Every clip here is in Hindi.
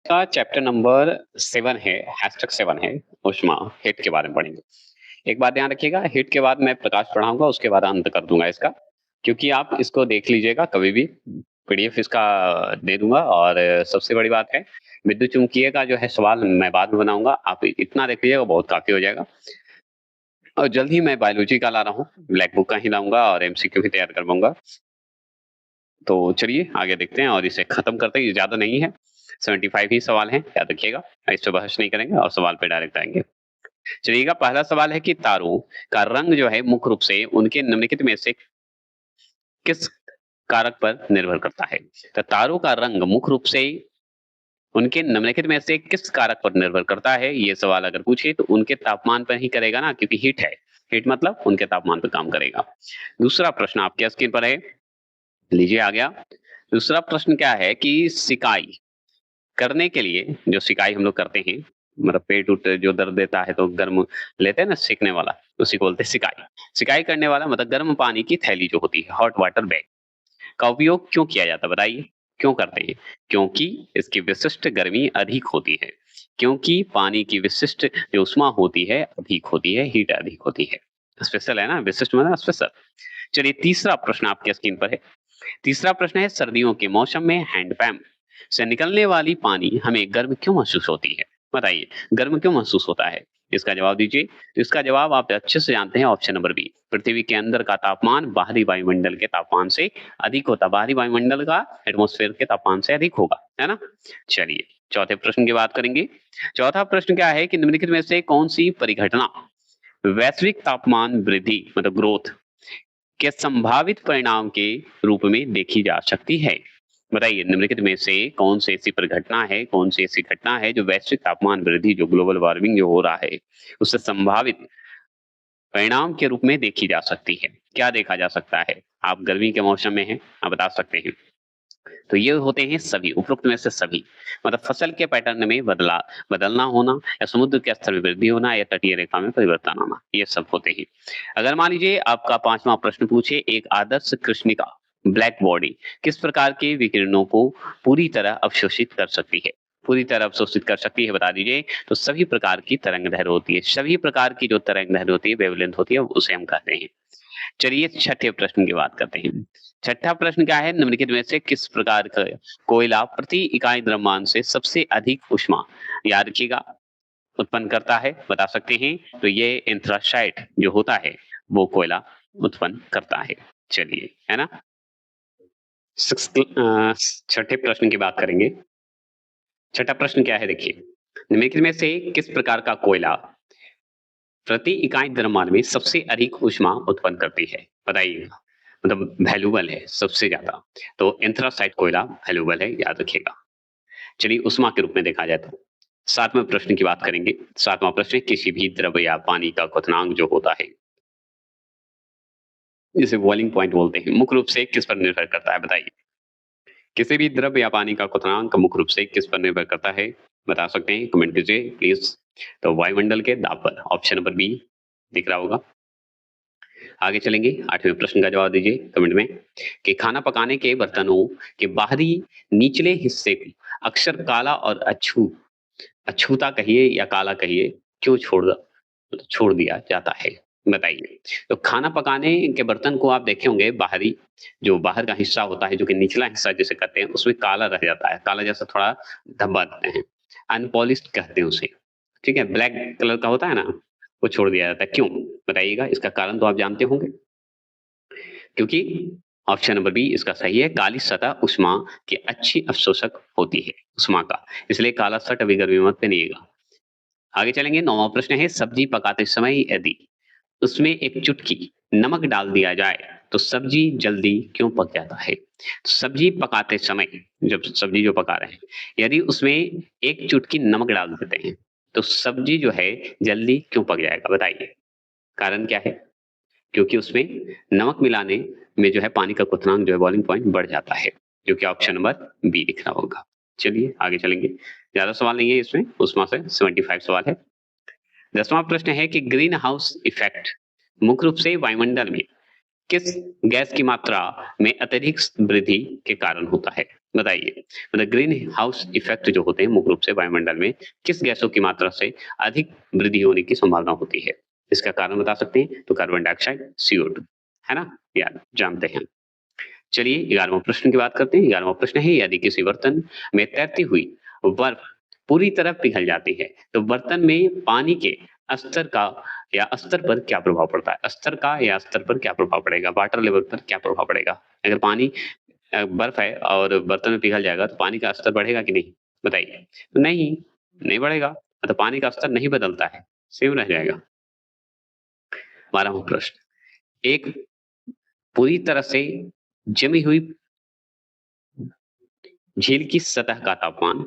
का चैप्टर नंबर 7 है, हैशटैग 7 है, ऊष्मा, हीट के बारे में पढ़ेंगे। एक बात ध्यान रखिएगा, हीट के बाद मैं प्रकाश पढ़ाऊँगा, उसके बाद अंत कर दूँगा इसका, क्योंकि आप इसको देख लीजिएगा कभी भी, पीडीएफ इसका दे दूँगा और सबसे बड़ी बात है, विद्युत चुम्बकीय का जो है सवाल मैं बाद में बनाऊँगा, आप इतना देख लीजिएगा बहुत काफ़ी हो जाएगा। और जल्द ही मैं बायोलॉजी का ला रहा हूँ, ब्लैक बुक का ही लाऊँगा और एमसीक्यू भी तैयार करवाऊँगा। तो चलिए आगे देखते हैं और इसे खत्म करते हैं, ये ज़्यादा नहीं है, 75 ही सवाल हैं, याद रखिएगा। इस पे बहस नहीं करेंगे और सवाल पे डायरेक्ट आएँगे। चलिएगा पहला सवाल है कि तारों का रंग जो है मुख्य रूप से उनके निम्नलिखित में से किस कारक पर निर्भर करता है? तो तारों का रंग मुख्य रूप से उनके निम्नलिखित में से किस कारक पर निर्भर करता है? ये सवाल अगर पूछे तो उनके तापमान पर ही करेगा ना, क्योंकि हीट है। हीट मतलब उनके तापमान पर काम करेगा। दूसरा प्रश्न आपके स्क्रीन पर है, लीजिए आ गया। दूसरा प्रश्न क्या है कि सिकाई करने के लिए जो सिकाई हम लोग करते हैं, मतलब पेट उट जो दर्द देता है तो गर्म लेते हैं ना सेकने वाला, उसी को बोलते हैं सिकाई। सिकाई करने वाला मतलब गर्म पानी की थैली जो होती है, हॉट वाटर बैग का उपयोग क्यों किया जाता है बताइए? क्यों करते हैं? क्योंकि इसकी विशिष्ट गर्मी अधिक होती है। क्योंकि पानी की विशिष्ट जो ऊष्मा होती है अधिक होती है, हीट अधिक होती है। स्पेशल है ना, विशिष्ट मतलब स्पेशल। चलिए तीसरा प्रश्न आपके स्क्रीन पर है। तीसरा प्रश्न है, सर्दियों के मौसम में हैंडपंप से निकलने वाली पानी हमें गर्म क्यों महसूस होती है? बताइए, गर्म क्यों महसूस होता है? इसका जवाब दीजिए। तो इसका जवाब आप अच्छे से जानते हैं, ऑप्शन नंबर बी। पृथ्वी के अंदर का तापमान बाहरी वायुमंडल के तापमान से अधिक होता है। बाहरी वायुमंडल का एटमॉस्फेयर के तापमान से अधिक होगा, है ना? चलिए, चौथे प्रश्न की बात करेंगे। चौथा प्रश्न क्या है कि निम्नलिखित में से कौन सी परिघटना वैश्विक तापमान वृद्धि मतलब ग्रोथ के संभावित परिणाम के रूप में देखी जा सकती है? बताइए निम्नलिखित में से कौन सी ऐसी परिघटना है, कौन सी ऐसी घटना है जो वैश्विक तापमान वृद्धि जो ग्लोबल वार्मिंग जो हो रहा है, उससे संभावित परिणाम के रूप में देखी जा सकती है? क्या देखा जा सकता है? आप गर्मी के मौसम में हैं, आप बता सकते हैं। तो ये होते हैं सभी, उपरोक्त में से सभी। मतलब फसल के पैटर्न में बदलना होना या समुद्र के स्तर में वृद्धि होना या तटीय रेखा में परिवर्तन होना, ये सब होते हैं। अगर मान लीजिए आपका 5वां प्रश्न पूछे, एक आदर्श कृष्णिका ब्लैक बॉडी किस प्रकार के विकिरणों को पूरी तरह अवशोषित कर सकती है? पूरी तरह अवशोषित कर सकती है बता दीजिए। तो सभी प्रकार की तरंग-दैर्ध्य होती है। सभी प्रकार की जो तरंग-दैर्ध्य होती है, वेवलेंथ होती है, उसे हम कहते हैं। चलिए छठे प्रश्न की बात करते हैं। छठा प्रश्न क्या है, निम्नलिखित में से किस प्रकार का कोयला प्रति इकाई द्रव्यमान से सबसे अधिक ऊष्मा, याद रखिएगा, उत्पन्न करता है? बता सकते हैं। तो ये एंथ्रासाइट जो होता है वो कोयला उत्पन्न करता है। चलिए, है ना? छठे प्रश्न की बात करेंगे। छठा प्रश्न क्या है देखिए, निम्नलिखित में से किस प्रकार का कोयला प्रति इकाई द्रव्यमान में सबसे अधिक ऊष्मा उत्पन्न करती है? बताइएगा। मतलब वैल्यूएबल है सबसे ज्यादा। तो एंथ्रासाइट कोयला वैल्यूएबल है, याद रखिएगा। चलिए ऊष्मा के रूप में देखा जाए तो सातवें प्रश्न की बात करेंगे। सातवां प्रश्न है, किसी भी द्रव्य या पानी का क्वथनांक जो होता है, जिसे बॉइलिंग पॉइंट बोलते हैं, मुख्य रूप से किस पर निर्भर करता है? बताइए। किसी भी द्रव्य या पानी का क्वथनांक मुख्य रूप से किस पर निर्भर करता है? बता सकते हैं, कमेंट कीजिए प्लीज। तो वायुमंडल के दाब पर, ऑप्शन नंबर बी दिख रहा होगा। आगे चलेंगे, 8वें प्रश्न का जवाब दीजिए कमेंट में कि खाना पकाने के बर्तनों के बाहरी निचले हिस्से को अक्सर काला और अछूता कहिए या काला कहिए, क्यों छोड़ दिया जाता है? बताइए। तो खाना पकाने के बर्तन को आप देखे होंगे, बाहरी जो बाहर का हिस्सा होता है, जो कि निचला हिस्सा जिसे कहते हैं, उसमें काला रह जाता है, काला जैसा थोड़ा धब्बा देते हैं, अनपॉलिश्ड कहते हैं उसे। ठीक है, ब्लैक कलर का होता है ना, वो छोड़ दिया जाता है, क्यों? बताइएगा, इसका कारण तो आप जानते होंगे। क्योंकि ऑप्शन नंबर बी इसका सही है, काली सतह ऊष्मा की अच्छी अवशोषक होती है ऊष्मा का, इसलिए काला शर्ट अभी गर्मी मत पहनिएगा। आगे चलेंगे, 9वां प्रश्न है, सब्जी पकाते समय यदि उसमें एक चुटकी नमक डाल दिया जाए तो सब्जी जल्दी क्यों पक जाता है? तो सब्जी पकाते समय, जब सब्जी जो पका रहे हैं, यदि उसमें एक चुटकी नमक डाल देते हैं तो सब्जी जो है जल्दी क्यों पक जाएगा? बताइए, कारण क्या है? क्योंकि उसमें नमक मिलाने में जो है पानी का क्वथनांक जो है बॉइलिंग पॉइंट बढ़ जाता है, जो कि ऑप्शन नंबर बी दिख रहा होगा। चलिए आगे चलेंगे, ज्यादा सवाल नहीं है इसमें, उसमें से 75 सवाल है। 10वां प्रश्न है कि ग्रीन हाउस इफेक्ट मुख्य रूप से वायुमंडल में किस गैस की मात्रा में अत्यधिक वृद्धि के कारण होता है? बताइए। मतलब ग्रीन हाउस इफेक्ट जो होते हैं मुख्य रूप से वायुमंडल में किस गैसों की मात्रा से अधिक वृद्धि होने की संभावना होती है? इसका कारण बता सकते हैं? तो कार्बन डाइऑक्साइड, CO2, है ना? यार जानते हैं। चलिए 11वां प्रश्न की बात करते हैं। 11वां प्रश्न है यदि किसी बर्तन में तैरती हुई बर्फ पूरी तरह पिघल जाती है, तो बर्तन में पानी के स्तर का या स्तर पर क्या प्रभाव पड़ता है? स्तर का या स्तर पर क्या प्रभाव पड़ेगा? वाटर लेवल पर क्या प्रभाव पड़ेगा? अगर पानी बर्फ है और बर्तन में पिघल जाएगा तो पानी का स्तर बढ़ेगा कि नहीं? बताइए। तो नहीं, नहीं बढ़ेगा। मतलब पानी का स्तर नहीं बदलता है, सेम रह जाएगा। 12वां प्रश्न, एक पूरी तरह से जमी हुई झील की सतह का तापमान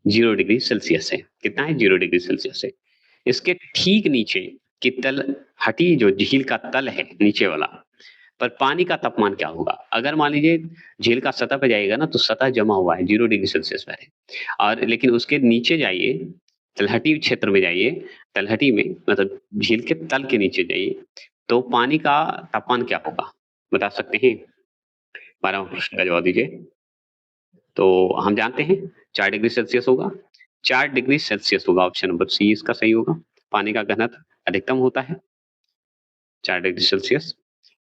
0 डिग्री सेल्सियस है। कितना है? 0 डिग्री सेल्सियस है। इसके ठीक नीचे की तल हटी जो झील का तल है, नीचे वाला, पर पानी का तापमान क्या होगा? अगर मान लीजिए झील का सतह पे जाइएगा ना तो सतह जमा हुआ है 0 डिग्री सेल्सियस पर है और लेकिन उसके नीचे जाइए, तलहटी क्षेत्र में जाइए, तलहटी में मतलब झील के तल के नीचे जाइए, तो पानी का तापमान क्या होगा? बता सकते हैं? 12वां प्रश्न का जवाब दीजिए। तो हम जानते हैं 4 डिग्री सेल्सियस होगा। 4 डिग्री सेल्सियस होगा, ऑप्शन नंबर सी इसका सही होगा। पानी का घनत्व अधिकतम होता है 4 डिग्री सेल्सियस।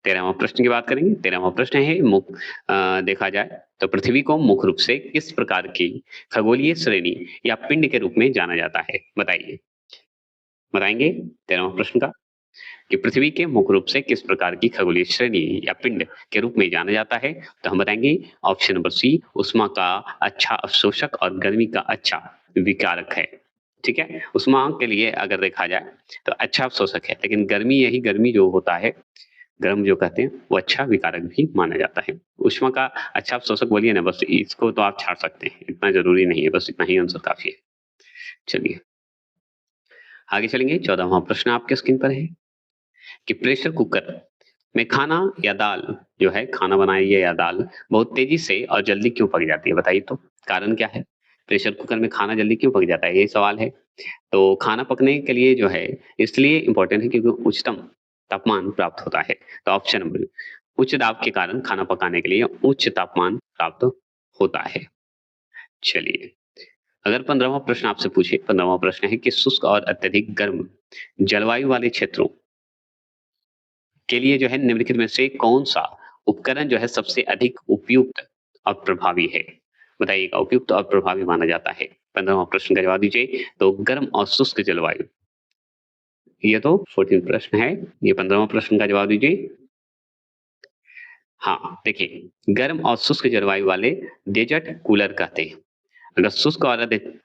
13वां प्रश्न की बात करेंगे। 13वां प्रश्न है देखा जाए तो पृथ्वी को मुख्य रूप से किस प्रकार की खगोलीय श्रेणी या पिंड के रूप में जाना जाता है? बताइए। बताएंगे 13वां प्रश्न का कि पृथ्वी के मुख्य रूप से किस प्रकार की खगोलीय श्रेणी या पिंड के रूप में जाना जाता है? तो हम बताएंगे ऑप्शन नंबर सी, उष्मा का अच्छा अवशोषक और गर्मी का अच्छा विकारक है। ठीक है? उष्मा के लिए अगर देखा जाए तो अच्छा अवशोषक है, लेकिन गर्मी यही गर्मी जो होता है, गर्म जो कहते हैं, वो अच्छा विकारक भी माना जाता है। उष्मा का अच्छा अवशोषक बोलिए ना, बस इसको तो आप छाड़ सकते हैं, इतना ज़रूरी नहीं है, बस इतना ही आंसर काफ़ी है। चलिए, आगे चलेंगे। 14वां प्रश्न आपके स्क्रीन पर है कि प्रेशर कुकर में खाना या दाल जो है, खाना बनाइए या दाल बहुत तेज़ी से और जल्दी क्यों पक जाती है? बताइए तो, कारण क्या है? प्रेशर कुकर में खाना जल्दी क्यों पक जाता है? यही सवाल है। तो खाना पकने के लिए जो है, इसलिए इम्पोर्टेंट है क्योंकि उच्चतम तापमान प्राप्त होता है। तो ऑप्शन नंबर उच्च दाब के कारण खाना पकाने के लिए उच्च तापमान प्राप्त होता है। चलिए, अगर 15वां प्रश्न आपसे पूछे, 15वां प्रश्न है कि शुष्क और अत्यधिक गर्म जलवायु वाले क्षेत्रों के लिए जो है निम्नलिखित में से कौन-सा उपकरण जो है सबसे अधिक उपयुक्त और प्रभावी है? बताइएगा, उपयुक्त और प्रभावी माना जाता है। 15वां प्रश्न का जवाब दीजिए। तो गर्म और शुष्क जलवायु, ये तो 14 प्रश्न है, ये 15वां प्रश्न का जवाब दीजिए। हाँ, देखिए गर्म और शुष्क जलवायु वाले डेजर्ट कूलर कहते हैं। अगर शुष्क और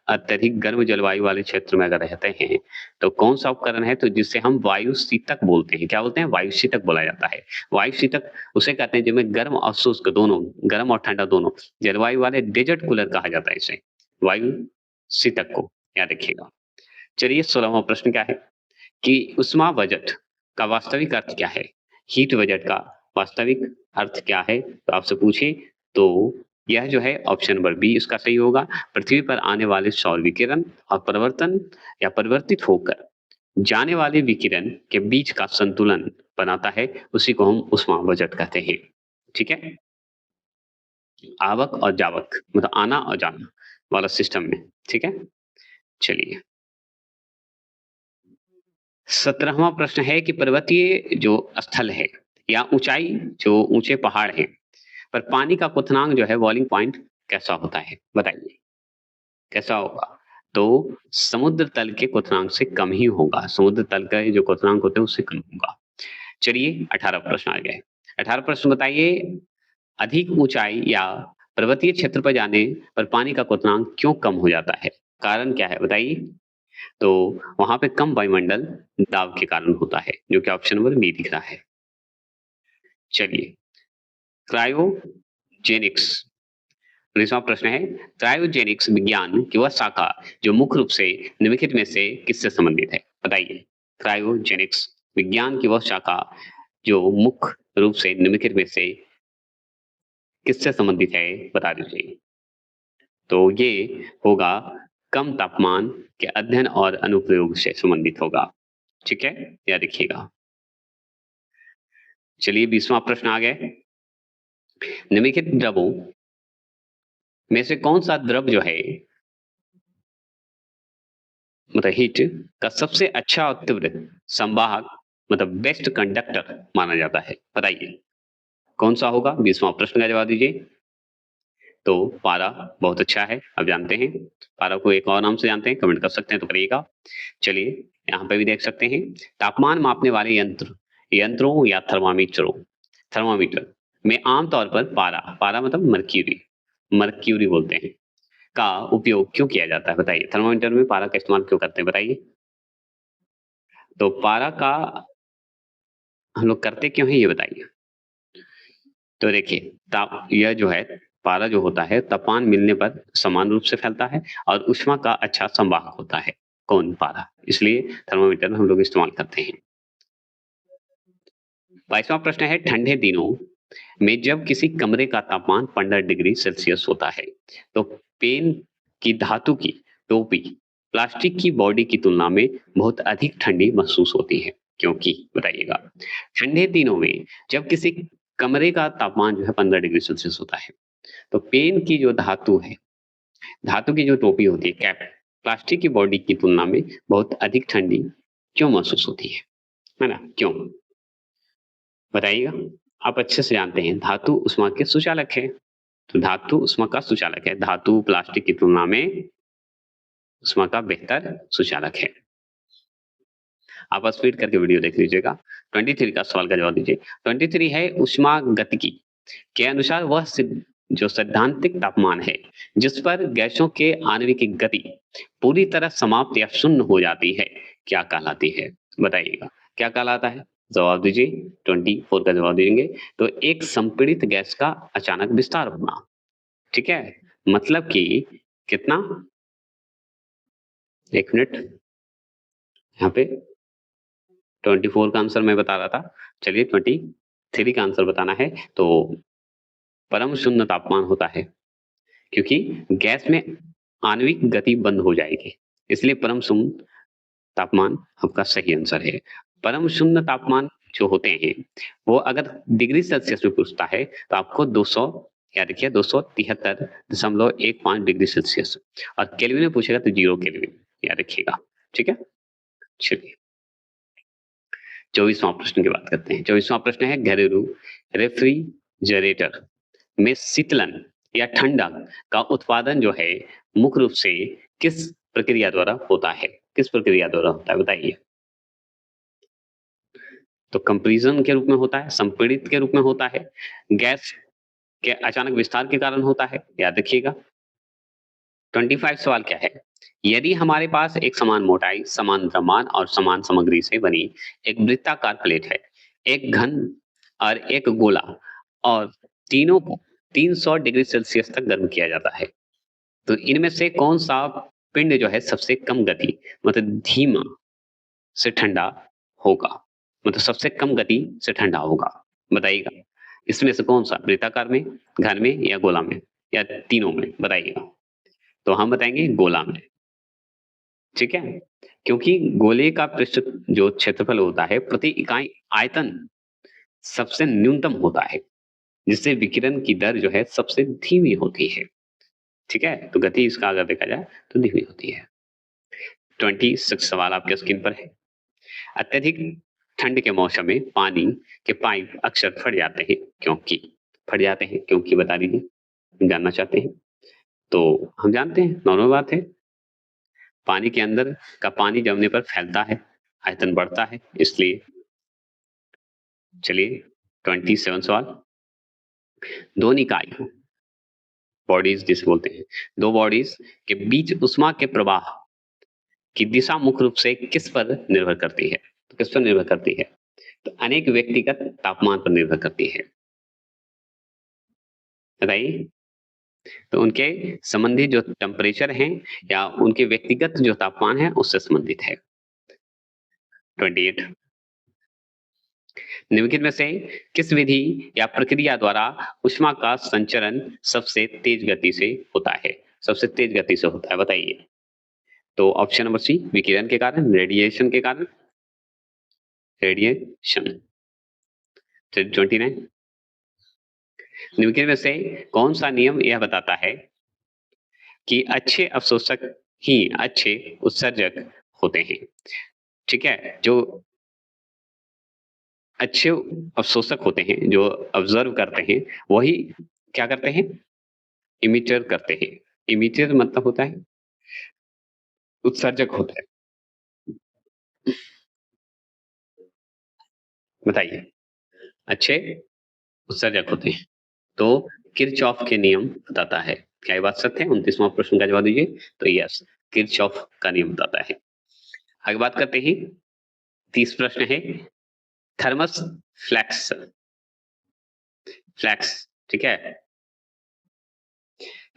अत्यधिक गर्म जलवायु वाले क्षेत्र में अगर रहते हैं, तो कौन-सा उपकरण है तो जिसे हम वायु शीतक बोलते हैं। क्या बोलते हैं? वायु शीतक बोला जाता है। वायु शीतक उसे कहते हैं जिनमें गर्म और शुष्क दोनों, गर्म और ठंडा दोनों जलवायु वाले डेजर्ट कूलर कहा जाता है इसे, वायु शीतक को, याद रखिएगा। चलिए 16वां प्रश्न क्या है कि ऊष्मा बजट का वास्तविक अर्थ क्या है? हीट बजट का वास्तविक अर्थ क्या है? तो आपसे पूछे तो यह जो है ऑप्शन नंबर बी इसका सही होगा। पृथ्वी पर आने वाले सौर विकिरण और परिवर्तन या परिवर्तित होकर जाने वाले विकिरण के बीच का संतुलन बनाता है, उसी को हम ऊष्मा बजट कहते हैं। ठीक है? आवक और जावक मतलब आना और जाना वाला सिस्टम में। ठीक है? चलिए। 17वां प्रश्न है कि पर्वतीय जो स्थल है या ऊंचाई जो ऊंचे पहाड़ हैं, पर पानी का क्वथनांक जो है बॉइलिंग पॉइंट कैसा होता है? बताइए, कैसा होगा? तो समुद्र तल के क्वथनांक से कम ही होगा, समुद्र तल का जो क्वथनांक होते हैं उससे कम होगा। चलिए 18 प्रश्न आ गए। 18 प्रश्न बताइए, अधिक ऊंचाई या पर्वतीय क्षेत्र पर जाने पर पानी का क्वथनांक क्यों कम हो जाता है? कारण क्या है बताइए? तो वहाँ पे कम वायुमंडल दाब के कारण होता है, जो कि ऑप्शन नंबर बी दिख रहा है। चलिए, क्रायोजेनिक्स 19वां प्रश्न है, क्रायोजेनिक्स विज्ञान की वह शाखा जो मुख्य रूप से निम्नलिखित में से किससे संबंधित है? बताइए। क्रायोजेनिक्स विज्ञान की वह शाखा जो मुख्य रूप से निम्नलिखित में से किससे संबंधित है? बता दीजिए। तो ये होगा कम तापमान के अध्ययन और अनुप्रयोग से संबंधित होगा। ठीक है? याद रखिएगा। चलिए 20वां प्रश्न आ गया है। निम्नलिखित द्रवों में से कौन सा द्रव जो है मतलब हीट का सबसे अच्छा और तीव्र संवाहक मतलब बेस्ट कंडक्टर माना जाता है? बताइए कौन सा होगा? 20वां प्रश्न का जवाब दीजिए। तो पारा बहुत अच्छा है, अब जानते हैं। पारा को एक और नाम से जानते हैं, कमेंट कर सकते हैं तो करिएगा। चलिए यहाँ पे भी देख सकते हैं, तापमान मापने वाले यंत्रों या थर्मामीटर में आमतौर पर पारा पारा मतलब मर्क्यूरी मर्क्यूरी बोलते हैं का उपयोग क्यों किया जाता है? बताइए थर्मामीटर में पारा का इस्तेमाल क्यों करते हैं? बताइए। तो पारा का हम लोग करते क्यों हैं ये बताइए। तो देखिए ताप यह जो है पारा जो होता है तापमान मिलने पर समान रूप से फैलता है और ऊष्मा का अच्छा संवाहक होता है। कौन? पारा। इसलिए थर्मामीटर हम लोग इस्तेमाल करते हैं। 22वां प्रश्न है, ठंडे दिनों में जब किसी कमरे का तापमान 15 डिग्री सेल्सियस होता है तो पेन की धातु की टोपी प्लास्टिक की बॉडी की तुलना में बहुत अधिक ठंडी महसूस होती है, क्योंकि? बताइएगा। ठंडे दिनों में जब किसी कमरे का तापमान जो है 15 डिग्री सेल्सियस होता है तो पेन की जो धातु है, धातु की जो टोपी होती है कैप, प्लास्टिक की बॉडी की तुलना में बहुत अधिक ठंडी क्यों महसूस होती है ना? क्यों? बताइएगा। आप अच्छे से जानते हैं धातु उष्मा के सुचालक है, तो धातु उष्मा का सुचालक है। धातु प्लास्टिक की तुलना में उष्मा का बेहतर सुचालक है। आप स्पीड करके वीडियो देख लीजिएगा। 23 का सवाल का जवाब दीजिए। 23 है ऊष्मागतिकी के अनुसार वह जो सैद्धांतिक तापमान है जिस पर गैसों के आणविक गति पूरी तरह समाप्त या शून्य हो जाती है, क्या कहलाती है? बताइएगा क्या कहलाता है? जवाब दीजिए। 24 का जवाब देंगे तो एक संपीड़ित गैस का अचानक विस्तार होना। ठीक है, मतलब कि कितना? एक मिनट, यहाँ पे 24 का आंसर मैं बता रहा था। चलिए 23 का आंसर बताना है। तो परम शून्य तापमान होता है क्योंकि गैस में आणविक गति बंद हो जाएगी, इसलिए परम शून्य तापमान आपका सही आंसर है। परम शून्य तापमान जो होते हैं वो अगर डिग्री सेल्सियस में पूछता है तो आपको 200 याद रखिए 273.15 डिग्री सेल्सियस, और केल्विन में पूछेगा तो 0 केल्विन याद रखिएगा। ठीक है, चलिए 24वां प्रश्न की बात करते हैं। 24वां प्रश्न है, घरेलू रेफ्रिजरेटर में शीतलन या ठंडक का उत्पादन जो है मुख्य रूप से किस प्रक्रिया द्वारा होता है? किस प्रक्रिया द्वारा होता है? बताइए। तो कंप्रेशन के रूप में होता है, संपीड़ित के रूप में होता है, गैस के अचानक विस्तार के कारण होता है, याद रखिएगा। 25 सवाल क्या है, यदि हमारे पास एक समान मोटाई, समान द्रव्यमान और समान सामग्री से बनी एक वृत्ताकार प्लेट है, एक घन और एक गोला, और तीनों को 300 डिग्री सेल्सियस तक गर्म किया जाता है, तो इनमें से कौन सा पिंड जो है सबसे कम गति मतलब धीमा से ठंडा होगा? मतलब सबसे कम गति से ठंडा होगा, बताइएगा। इसमें से कौन सा, वृत्ताकार में, घन में या गोला में या तीनों में? बताइएगा। तो हम बताएंगे गोला में। ठीक है, क्योंकि गोले का पृष्ठ जो क्षेत्रफल होता है प्रति इकाई आयतन सबसे न्यूनतम होता है, जिससे विकिरण की दर जो है सबसे धीमी होती है। ठीक है, तो गति इसका अगर देखा जाए तो धीमी होती है। 26 सवाल आपके स्क्रीन पर है। अत्यधिक ठंड के मौसम में पानी के पाइप अक्सर फट जाते हैं, क्योंकि? फट जाते हैं क्योंकि बता दीजिए, हम जानना चाहते हैं। तो हम जानते हैं, नॉर्मल बात है, पानी के अंदर का पानी जमने पर फैलता है, आयतन बढ़ता है, इसलिए। चलिए 27 सवाल, दो निकाय बॉडीज जिसे बोलते हैं, दो बॉडीज के बीच उष्मा के प्रवाह की दिशा मुख्य रूप से किस पर निर्भर करती है? तो किस पर निर्भर करती है? तो अनेक व्यक्तिगत तापमान पर निर्भर करती है, बताइए। तो उनके संबंधित जो टेम्परेचर हैं या उनके व्यक्तिगत जो तापमान है उससे संबंधित है। 28, निम्नलिखित में से किस विधि या प्रक्रिया द्वारा ऊष्मा का संचरण सबसे तेज गति से होता है? सबसे तेज गति से होता है, बताइए। तो ऑप्शन नंबर सी, विकिरण के कारण, रेडिएशन के कारण, रेडिएशन। 29 निम्नलिखित में से कौन सा नियम यह बताता है कि अच्छे अवशोषक ही अच्छे उत्सर्जक होते हैं? ठीक है, जो अच्छे अवशोषक होते हैं, जो ऑब्जर्व करते हैं, वही क्या करते हैं? इमिटर करते हैं। इमिटर मतलब होता है उत्सर्जक होता है। बताइए, अच्छे उत्सर्जक होते हैं। तो किरचॉफ के नियम बताता है। क्या ये बात सत्य है? 29वां प्रश्न का जवाब दीजिए। तो यस, किरचॉफ का नियम बताता है। आगे बात करते हैं। 30 प्रश्न है थर्मस फ्लैक्स। फ्लैक्स, ठीक है,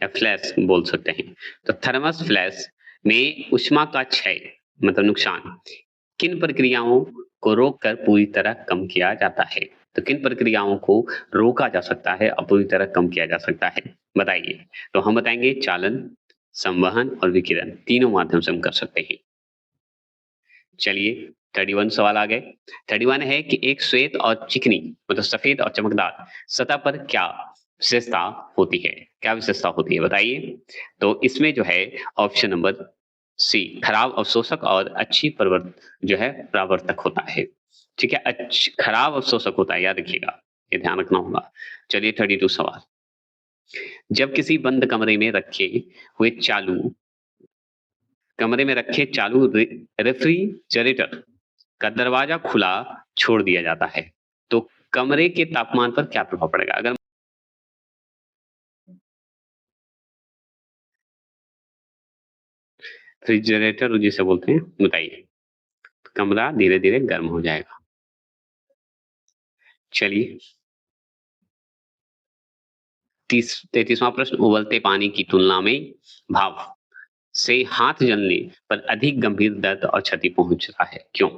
या फ्लैश बोल सकते हैं। तो थर्मस फ्लैश में ऊष्मा का क्षय मतलब नुकसान किन प्रक्रियाओं को रोककर पूरी तरह कम किया जाता है? तो किन प्रक्रियाओं को रोका जा सकता है और पूरी तरह कम किया जा सकता है? बताइए। तो हम बताएंगे चालन, संवहन और विकिरण, तीनों माध्यम से हम कर सकते हैं। चलिए 31 सवाल आ गए। 31 है कि एक श्वेत और चिकनी मतलब सफेद और चमकदार सतह पर क्या विशेषता होती है? क्या विशेषता होती है बताइए। तो इसमें जो है ऑप्शन नंबर सी खराब अवशोषक और अच्छी जो है परावर्तक होता है। ठीक है, खराब अवशोषक होता है, याद रखिएगा, ये ध्यान रखना होगा। चलिए 32 सवाल। जब किसी बंद कमरे में रखे हुए चालू रेफ्रिजरेटर का दरवाजा खुला छोड़ दिया जाता है तो कमरे के तापमान पर क्या प्रभाव पड़ेगा? अगर रेफ्रिजरेटर जिसे बोलते हैं, बताइए। कमरा धीरे धीरे गर्म हो जाएगा। चलिए 33वां प्रश्न, उबलते पानी की तुलना में भाप से हाथ जलने पर अधिक गंभीर दर्द और क्षति पहुंचता है, क्यों?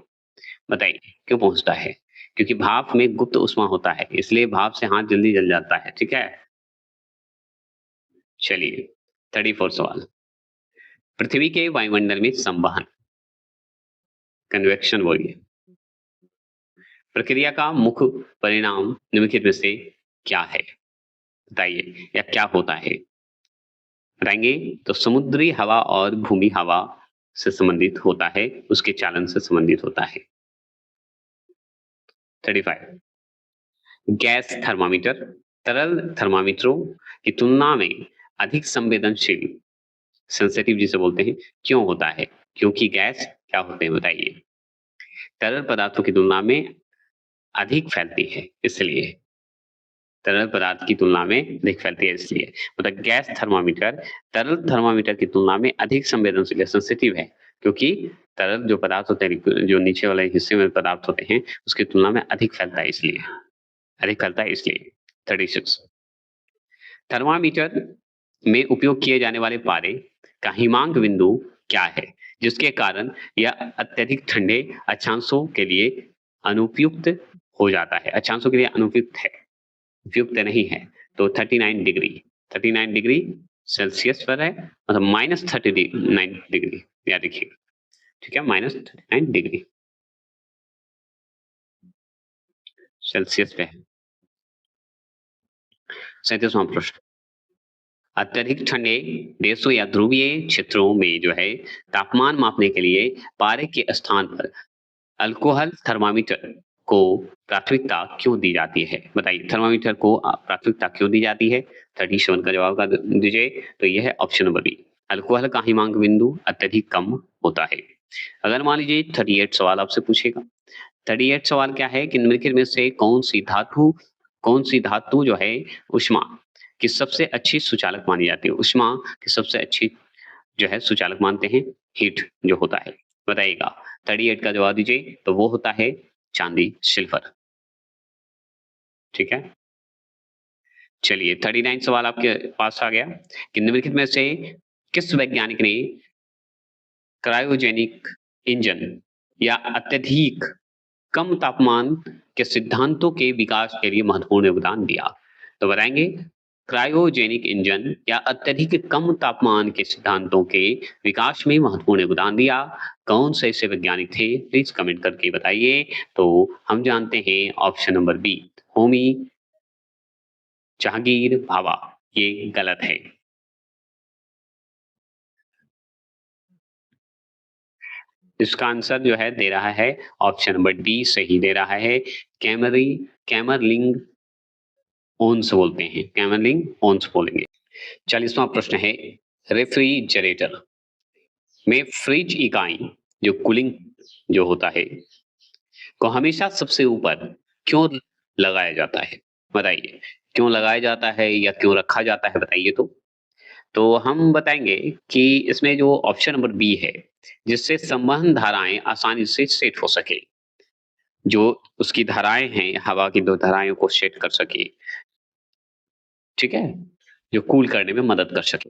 बताइए, क्यों पहुंचता है? क्योंकि भाप में गुप्त ऊष्मा होता है, इसलिए भाप से हाथ जल्दी जल जाता है। ठीक है, चलिए 34 सवाल। पृथ्वी के वायुमंडल में संवहन कन्वेक्शन बोलिए प्रक्रिया का मुख्य परिणाम निम्नलिखित में से क्या है? बताइए, या क्या होता है? बताएंगे तो समुद्री हवा और भूमि हवा से संबंधित होता है, उसके चालन से संबंधित होता है। 35 गैस थर्मामीटर तरल थर्मामीटरों की तुलना में अधिक संवेदनशील सेंसिटिव जिसे बोलते हैं, क्यों होता है? क्योंकि गैस क्या होते हैं बताइए? तरल पदार्थों की तुलना में अधिक फैलती है, इसलिए तरल पदार्थ की तुलना में अधिक फैलती है, इसलिए मतलब गैस थर्मामीटर तरल थर्मामीटर की तुलना में अधिक संवेदनशील सेंसिटिव है, क्योंकि तरल जो पदार्थ होते हैं, जो नीचे वाले हिस्से में पदार्थ होते हैं, उसकी तुलना में अधिक फैलता है, इसलिए अधिक फैलता है, इसलिए 36 थर्मामीटर में उपयोग किए जाने वाले पारे का हिमांक बिंदु क्या है, जिसके कारण यह अत्यधिक ठंडे अक्षांशों के लिए अनुपयुक्त हो जाता है? अक्षांशों के लिए अनुपयुक्त है, उपयुक्त नहीं है। तो 39 डिग्री सेल्सियस पर है, मतलब -39 डिग्री, याद रखिएगा। ठीक है, -39 डिग्री सेल्सियस पे है। 37वां प्रश्न, अत्यधिक ठंडे देशों या ध्रुवीय क्षेत्रों में जो है तापमान मापने के लिए पारे के स्थान पर अल्कोहल थर्मामीटर को प्राथमिकता क्यों दी जाती है? बताइए, थर्मामीटर को प्राथमिकता क्यों दी जाती है? 37 का जवाब का दीजिए। तो यह है ऑप्शन नंबर बी, अल्कोहल का हिमांक बिंदु अत्यधिक कम होता है। अगर मान लीजिए 38 सवाल आपसे पूछेगा। 38 सवाल क्या है कि निम्नलिखित में से कौन सी धातु जो है ऊष्मा की सबसे अच्छी सुचालक मानी जाती है? ऊष्मा की सबसे अच्छी जो है सुचालक मानते हैं हीट जो होता है, बताइएगा। 38 का जवाब दीजिए। तो वो होता है चांदी, सिल्वर। ठीक है, चलिए 39 सवाल आपके पास आ गया कि निम्नलिखित में से किस वैज्ञानिक ने क्रायोजेनिक इंजन या अत्यधिक कम तापमान के सिद्धांतों के विकास के लिए महत्वपूर्ण योगदान दिया? तो बताएंगे, क्रायोजेनिक इंजन या अत्यधिक कम तापमान के सिद्धांतों के विकास में महत्वपूर्ण योगदान दिया, कौन से ऐसे वैज्ञानिक थे? प्लीज कमेंट करके बताइए। तो हम जानते हैं option number B Homi, Jahangir, Bhabha, ये गलत है। इसका आंसर जो है दे रहा है ऑप्शन नंबर डी सही दे रहा है। कैमरी कैमरलिंग ओन्स बोलते हैं, कैमरलिंग ओन्स बोलेंगे। 40वां प्रश्न है, रेफ्रिजरेटर में फ्रिज इकाई जो कूलिंग जो होता है को हमेशा सबसे ऊपर क्यों लगाया जाता है? बताइए, क्यों लगाया जाता है या क्यों रखा जाता है बताइए तो? तो हम बताएँगे कि इसमें जो ऑप्शन नंबर बी है, जिससे संवहन धाराएँ आसानी से सेट हो सके। जो उसकी धाराएँ हैं, हवा की 2 धाराओं को सेट कर सके, ठीक है? जो कूल करने में मदद कर सके।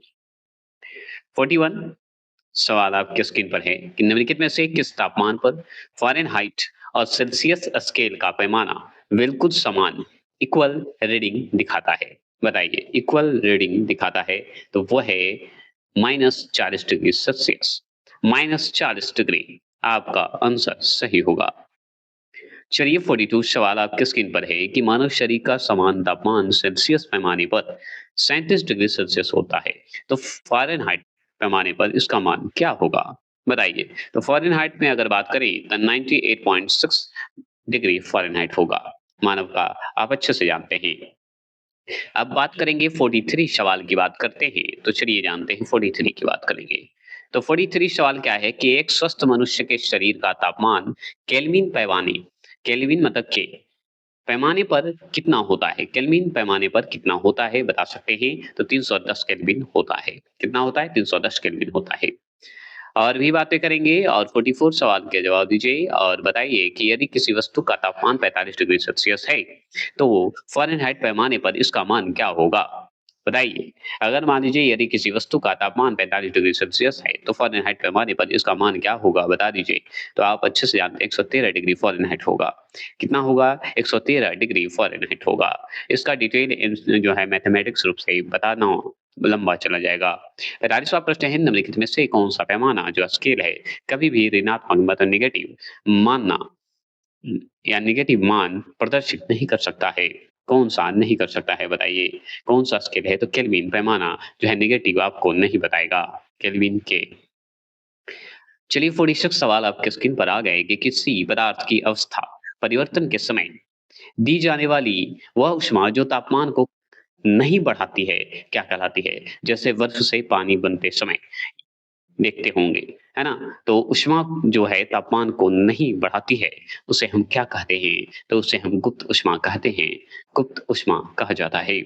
41 सवाल आपके स्क्रीन पर है कि निम्नलिखित में से किस तापमान पर फ़ारेनहाइट और सेल्सियस स्केल का पैमाना बिल्कुल समान इक्वल रीडिंग दिखाता है? बताइए, इक्वल रीडिंग दिखाता है तो वो है -40 डिग्री सेल्सियस। -40 डिग्री आपका आंसर सही होगा। चलिए 42 सवाल आपके स्क्रीन पर है कि मानव शरीर का समान तापमान सेल्सियस पैमाने पर 37 डिग्री सेल्सियस होता है, तो फ़ारेनहाइट पैमाने पर इसका मान क्या होगा? बताइए। तो फ़ारेनहाइट में अगर बात करें तो 98.6 डिग्री फ़ारेनहाइट होगा, मानव का, आप अच्छे से जानते हैं। अब बात करेंगे 43 सवाल की बात करते हैं, तो चलिए जानते हैं 43 की बात करेंगे। तो 43 सवाल क्या है कि एक स्वस्थ मनुष्य के शरीर का तापमान केल्विन पैमाने, केल्विन मतलब के, पैमाने पर कितना होता है? केल्विन पैमाने पर कितना होता है बता सकते हैं? तो 310 केल्विन होता है। कितना होता है? 310 केल्विन होता है। और भी बातें करेंगे और 44 सवाल के जवाब दीजिए और बताइए कि यदि किसी वस्तु का तापमान 45 डिग्री सेल्सियस है, तो वो फ़ारेनहाइट पैमाने पर इसका मान क्या होगा? बताइए। अगर मान लीजिए यदि किसी वस्तु का तापमान 45 डिग्री सेल्सियस है, तो फ़ारेनहाइट पैमाने पर इसका मान क्या होगा बता दीजिए। तो आप अच्छे से जानते हैं 113 डिग्री फ़ारेनहाइट होगा। कितना होगा? 113 डिग्री फ़ारेनहाइट होगा। इसका डिटेल जो है मैथमेटिक्स रूप से बताना लंबा चला जाएगा। 45वां प्रश्न है, निम्नलिखित में से कौन-सा पैमाना जो स्केल है, कभी भी ऋणात्मक मतलब नेगेटिव मानना या नेगेटिव मान प्रदर्शित नहीं कर सकता है? कौन-सा नहीं कर सकता है बताइए? कौन-सा स्केल है? तो केल्विन पैमाना जो है नेगेटिव आपको नहीं बताएगा, केल्विन के। चलिए 46 सवाल आपके स्क्रीन पर आ गए कि किसी पदार्थ की अवस्था परिवर्तन के समय दी जाने वाली वह ऊष्मा जो तापमान को नहीं बढ़ाती है, क्या कहलाती है? जैसे बर्फ से पानी बनते समय देखते होंगे, है ना? तो ऊष्मा जो है तापमान को नहीं बढ़ाती है, उसे हम क्या कहते हैं? तो उसे हम गुप्त ऊष्मा कहते हैं, गुप्त ऊष्मा कहा जाता है।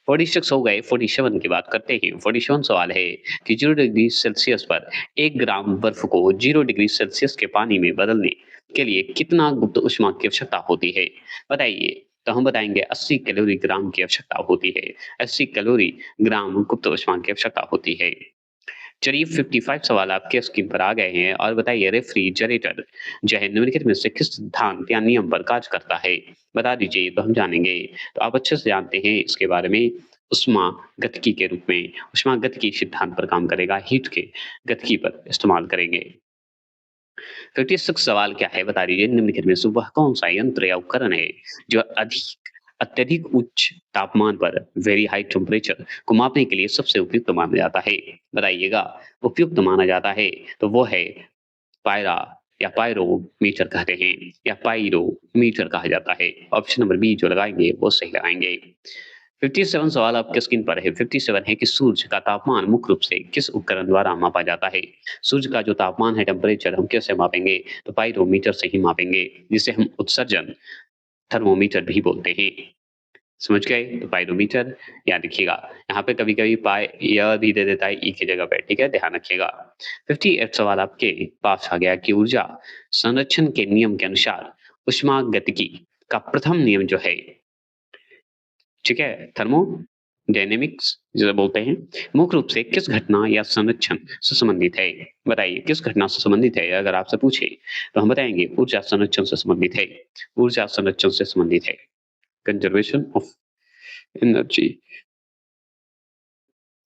46 हो गए, 47 की बात करते हैं। 47 सवाल है कि 0 डिग्री सेल्सियस पर 1 ग्राम बर्फ को 0 डिग्री सेल्सियस के पानी में बदलने के लिए कितना गुप्त ऊष्मा की आवश्यकता होती है? बताइए। तो हम बताएँगे 80 कैलोरी ग्राम की आवश्यकता होती है। 80 कैलोरी ग्राम गुप्त ऊष्मा की आवश्यकता होती है। चलिए 55 सवाल आपके स्क्रीन पर आ गए हैं और बताइए रेफ्रिजरेटर जो है निम्नलिखित में से किस सिद्धांत या नियम पर कार्य करता है? बता दीजिए तो हम जानेंगे। तो आप अच्छे से जानते हैं इसके बारे में, ऊष्मा गतिकी के रूप में, ऊष्मा गतिकी सिद्धांत पर काम करेगा, हीट के गतिकी पर इस्तेमाल करेंगे। 56 सवाल क्या है बता दीजिए, निम्नलिखित में से वह कौन-सा यंत्र या उपकरण है जो अत्यधिक उच्च तापमान पर वेरी हाई टेम्परेचर को मापने के लिए सबसे उपयुक्त माना जाता है? बताइएगा। उपयुक्त माना जाता है तो वो है पायरा या पायरोमीटर कहते हैं या पाइरोमीटर कहा जाता है। ऑप्शन नंबर बी जो लगाएँगे वो सही लगाएँगे। 57 सवाल आपके स्क्रीन पर है। 57 है कि सूर्य का तापमान मुख्य रूप से किस उपकरण द्वारा मापा जाता है? सूर्य का जो तापमान है टेम्परेचर हम कैसे मापेंगे? तो पाइरोमीटर से ही मापेंगे, जिसे हम उत्सर्जन थर्मोमीटर भी बोलते हैं। समझ गए? तो पाइरोमीटर याद रखिएगा। यहाँ पे कभी-कभी पाई य भी दे देता है ई की जगह पे, ठीक है? ध्यान रखिएगा। 58 सवाल आपके पास आ गया कि ऊर्जा संरक्षण के नियम के अनुसार ऊष्मागतिकी का प्रथम नियम जो है, ठीक है? थर्मोडायनेमिक्स जिसे बोलते हैं, मुख्य रूप से किस घटना या संरक्षण से संबंधित है? बताइए किस घटना से संबंधित है? अगर आपसे पूछे तो हम बताएँगे ऊर्जा संरक्षण से संबंधित है। ऊर्जा संरक्षण से संबंधित है। Conservation of energy.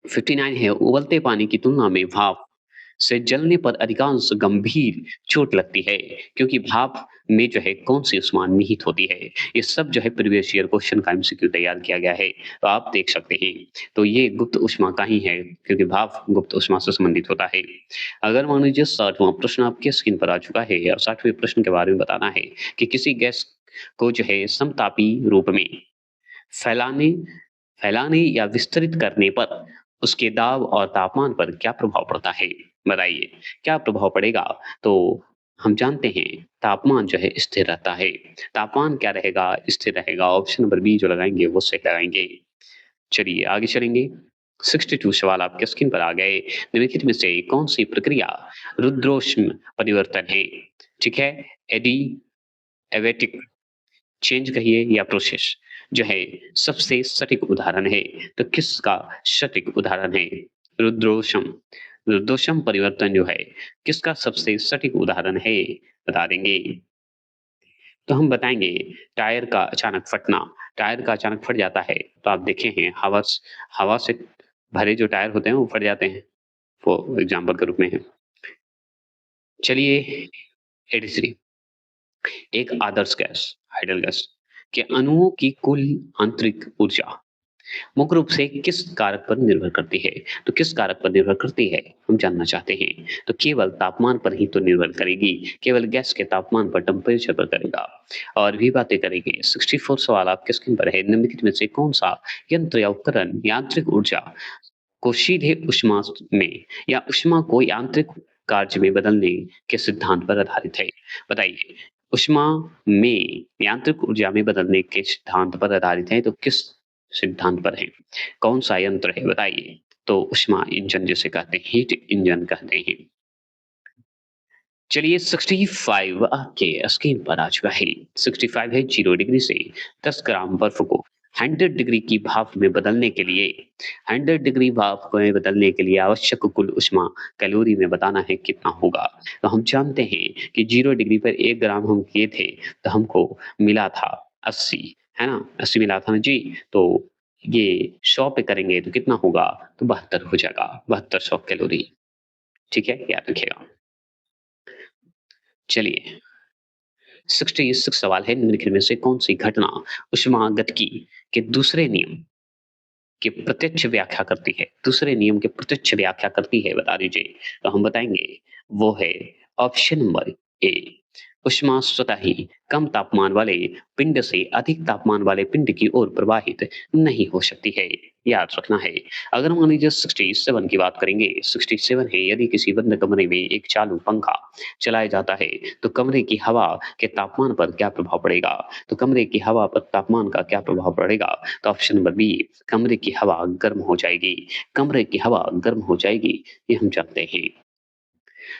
59 है, उबलते पानी की तुलना में भाप से जलने पर अधिकांश गंभीर चोट लगती है, क्योंकि भाप में जो है कौन-सी ऊष्मा निहित होती है? ये सब जो है प्रीवियस ईयर क्वेश्चन का एमसीक्यू तैयार किया गया है, तो आप देख सकते हैं। तो ये गुप्त ऊष्मा का ही है, क्योंकि भाप गुप्त ऊष्मा से संबंधित होता है। अगर मान लीजिए 60वां प्रश्न आपके स्क्रीन पर आ चुका है और 60वें प्रश्न के बारे में बताना है कि किसी गैस को जो है समतापी रूप में फैलाने फैलाने या विस्तरित करने पर उसके दाब और तापमान पर क्या प्रभाव पड़ता है? बताइए, क्या प्रभाव पड़ेगा? तो हम जानते हैं तापमान जो है स्थिर रहता है। तापमान क्या रहेगा? स्थिर रहेगा। ऑप्शन नंबर बी जो लगाएँगे वो सही लगाएँगे। चलिए आगे चलेंगे। 62 सवाल आपके स्क्रीन पर आ गए। निम्नलिखित में से कौन-सी प्रक्रिया रुद्रोष्म परिवर्तन है? ठीक है? एडी एवेटिक चेंज कहिए या प्रोसेस जो है सबसे सटीक उदाहरण है। तो किसका सटीक उदाहरण है? रुद्रोषम। रुद्रोषम परिवर्तन जो है किसका सबसे सटीक उदाहरण है? बता देंगे। तो हम बताएँगे टायर का अचानक फटना। टायर का अचानक फट जाता है तो आप देखे हैं हवा से भरे जो टायर होते हैं वो फट जाते हैं। वो एग्ज़ाम्पल के रूप में है। चलिए 83 एक आदर्श गैस, आइडियल गैस के अणुओं की कुल आंतरिक ऊर्जा मुख्य रूप से किस कारक पर निर्भर करती है? तो किस कारक पर निर्भर करती है? हम जानना चाहते हैं। तो केवल तापमान पर ही तो निर्भर करेगी, केवल गैस के तापमान पर टेम्परेचर पर करेगा। और भी बातें करेंगे। 64 सवाल आपके स्क्रीन पर है। निम्नलिखित में से कौन-सा यंत्र या उपकरण यांत्रिक ऊर्जा को सीधे ऊष्मा में या ऊष्मा को यांत्रिक कार्य में बदलने के सिद्धांत पर आधारित है? बताइए, ऊष्मा में यांत्रिक ऊर्जा में बदलने के सिद्धांत पर आधारित है, तो किस सिद्धांत पर है? कौन-सा यंत्र है बताइए? तो ऊष्मा इंजन जिसे कहते हैं, हीट इंजन कहते हैं। चलिए 65 आपके स्क्रीन पर आ चुका है। 65 है 0 डिग्री से 10 ग्राम बर्फ को 100 डिग्री की भाप में बदलने के लिए 100 डिग्री भाप में बदलने के लिए आवश्यक कुल ऊष्मा कैलोरी में बताना है कितना होगा। तो हम जानते हैं कि 0 डिग्री पर 1 ग्राम हम किए थे तो हमको मिला था 80, है ना? 80 मिला था ना जी। तो ये 100 पे करेंगे तो कितना होगा? तो 72 हो जाएगा। 7200 कैलोरी। ठीक है? याद रखिएगा। चलिए 66 सवाल है। निम्नलिखित में से कौन सी घटना ऊष्मागतिकी के दूसरे नियम की प्रत्यक्ष व्याख्या करती है? दूसरे नियम की प्रत्यक्ष व्याख्या करती है बता दीजिए। तो हम बताएंगे वो है ऑप्शन नंबर ए। ऊष्मा स्वतः ही कम तापमान वाले पिंड से अधिक तापमान वाले पिंड की ओर प्रवाहित नहीं हो सकती है। याद रखना है। अगर मान लीजिए 67 की बात करेंगे। 67 है यदि किसी बंद कमरे में एक चालू पंखा चलाया जाता है तो कमरे की हवा के तापमान पर क्या प्रभाव पड़ेगा? तो कमरे की हवा पर तापमान का क्या प्रभाव पड़ेगा? तो ऑप्शन नंबर बी कमरे की हवा गर्म हो जाएगी। कमरे की हवा गर्म हो जाएगी, ये हम जानते हैं।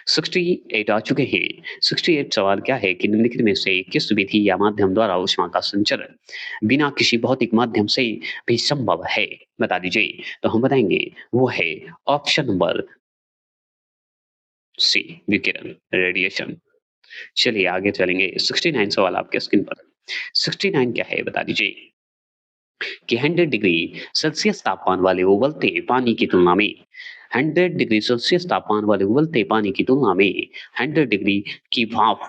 68 आ चुके हैं। 68 सवाल क्या है कि निम्नलिखित में से किस विधि या माध्यम द्वारा ऊष्मा का संचरण बिना किसी भौतिक माध्यम से भी संभव है? बता दीजिए। तो हम बताएंगे वो है ऑप्शन नंबर सी विकिरण, रेडिएशन। चलिए आगे चलेंगे। 69 सवाल आपके स्क्रीन पर। 69 क्या है बता दीजिए। कि 100 डिग्री सेल्सियस तापमान वाले उबलते पानी की तुलना में 100 डिग्री सेल्सियस तापमान वाले उबलते पानी की तुलना में 100 डिग्री की भाप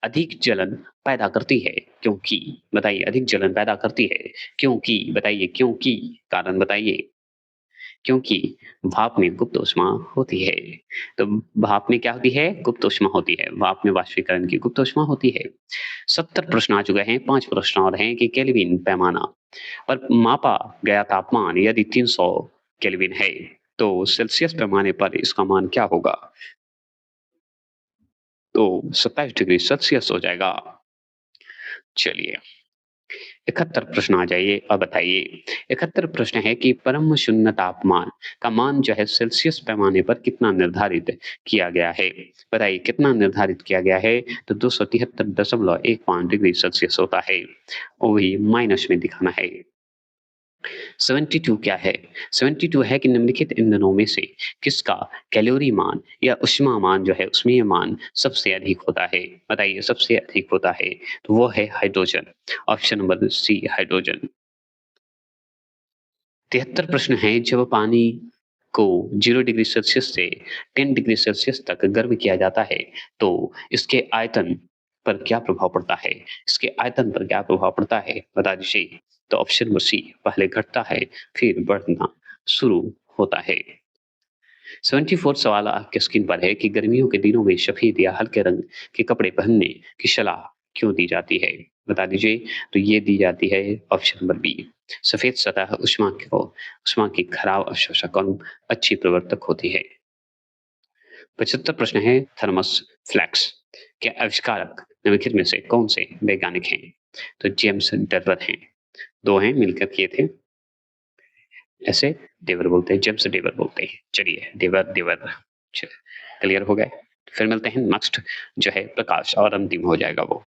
अधिक जलन पैदा करती है, क्योंकि बताइए अधिक जलन पैदा करती है, क्योंकि बताइए क्योंकि कारण बताइए। क्योंकि भाप में गुप्त ऊष्मा होती है। तो भाप में क्या होती है? गुप्त ऊष्मा होती है। भाप में वाष्पीकरण की गुप्त ऊष्मा होती है। 70 प्रश्न आ चुके हैं। 5 प्रश्न और हैं कि केल्विन पैमाना पर मापा गया तापमान यदि 300 केल्विन है, तो सेल्सियस पैमाने पर इसका मान क्या होगा? तो 27 डिग्री सेल्सियस हो जाएगा। चलिए 71 प्रश्न आ जाइए और बताइए। 71 प्रश्न है कि परम शून्य तापमान का मान जो है सेल्सियस पैमाने पर कितना निर्धारित किया गया है? बताइए कितना निर्धारित किया गया है? तो 273.15 डिग्री सेल्सियस होता है। वो भी माइनस में दिखाना है। 72 क्या है? 72 है कि निम्नलिखित ईंधनों में से किसका कैलोरी मान या ऊष्मा मान जो है ऊष्मीय मान सबसे अधिक होता है? बताइए सबसे अधिक होता है। तो वो है hydrogen. Option number C hydrogen. 73 प्रश्न है जब पानी को 0 डिग्री सेल्सियस से 10 डिग्री सेल्सियस तक गर्म किया जाता है, तो इसके आयतन पर क्या प्रभाव पड़ता है? इसके आयतन पर क्या प्रभाव पड़ता है? बता दीजिए। तो ऑप्शन नंबर सी, पहले घटता है, फिर बढ़ना शुरू होता है। 74 सवाल आपके स्क्रीन पर है कि गर्मियों के दिनों में सफेद या हल्के रंग के कपड़े पहनने की सलाह क्यों दी जाती है? बता दीजिए। तो ये दी जाती है ऑप्शन नंबर बी। सफेद सतह ऊष्मा की खराब अवशोषक और अच्छी प्रवर्तक होती है। 75 प्रश्न है थर्मस फ्लैक्स के आविष्कारक निम्नलिखित में से कौन से वैज्ञानिक हैं? तो जेम्स डर्वर हैं। 2 हैं मिलकर किए थे। ऐसे देवर बोलते हैं, जेम्स देवर बोलते हैं। चलिए देवर देवर क्लियर हो गए। फिर मिलते हैं नेक्स्ट जो है प्रकाश और अंतिम हो जाएगा वो।